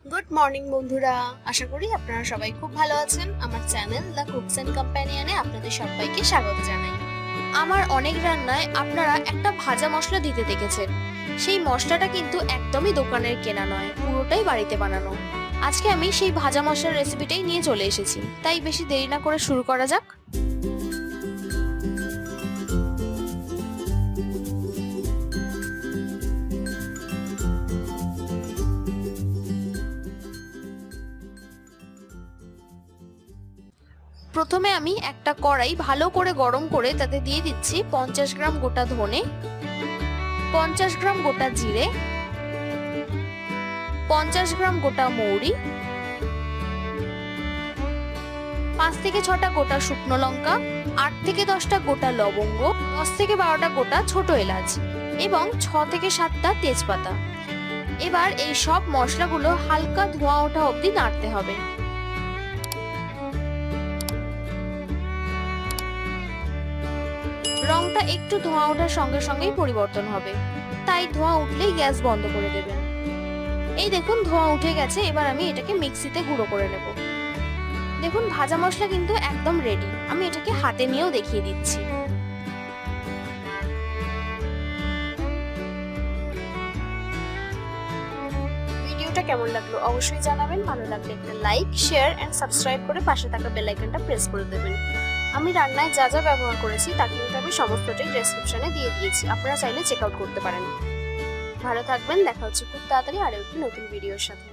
Good morning বন্ধুরা, আশা করি আপনারা সবাই খুব ভালো আছেন। আমার চ্যানেল দ্য কুকস এন্ড কম্প্যানিয়নে আপনাদের সবাইকে স্বাগত জানাই। আমার অনেক রান্নায় আপনারা একটা ভাজা মশলা দিতে দেখেছেন। সেই মশলাটা কিন্তু একদমই দোকানের কেনা নয়, পুরোটাই বাড়িতে বানানো। আজকে আমি সেই ভাজা মশলার রেসিপিটাই নিয়ে চলে এসেছি, তাই বেশি দেরি না করে শুরু করা যাক। প্রথমে আমি একটা কড়াই ভালো করে গরম করে তাতে দিয়ে দিচ্ছি 50 গ্রাম গোটা ধনে, 50 গ্রাম গোটা জিরে, 50 গ্রাম গোটা মৌরি, 5 থেকে 6টা গোটা শুকনো লঙ্কা, 8 থেকে 10টা গোটা লবঙ্গ, 10 থেকে 12টা গোটা ছোট এলাচ এবং 6 থেকে 7টা তেজপাতা। এবার এই সব মশলাগুলো হালকা ধোঁয়া ওঠা অবধি নাড়তে হবে। রংটা একটু ধোঁয়া ওঠার সঙ্গে সঙ্গেই পরিবর্তন হবে, তাই ধোঁয়া উঠলেই গ্যাস বন্ধ করে দেবেন। এই দেখুন ধোঁয়া উঠে গেছে, এবার আমি এটাকে মিক্সিতে গুঁড়ো করে নেব। দেখুন ভাজা মশলা কিন্তু একদম রেডি। আমি এটাকে হাতে নিয়েও দেখিয়ে দিচ্ছি। ভিডিওটা কেমন লাগলো অবশ্যই জানাবেন। ভালো লাগলে একটা লাইক, শেয়ার এন্ড সাবস্ক্রাইব করে পাশে থাকা বেল আইকনটা প্রেস করে দেবেন। আমি রান্নায় যা যা ব্যবহার করেছি তা কিন্তু আমি সমস্তটাই ডেসক্রিপশনে দিয়ে দিয়েছি, আপনারা চাইলে চেক আউট করতে পারেন। ভালো থাকবেন, দেখা হচ্ছে খুব তাড়াতাড়ি আরও একটি নতুন ভিডিওর সাথে।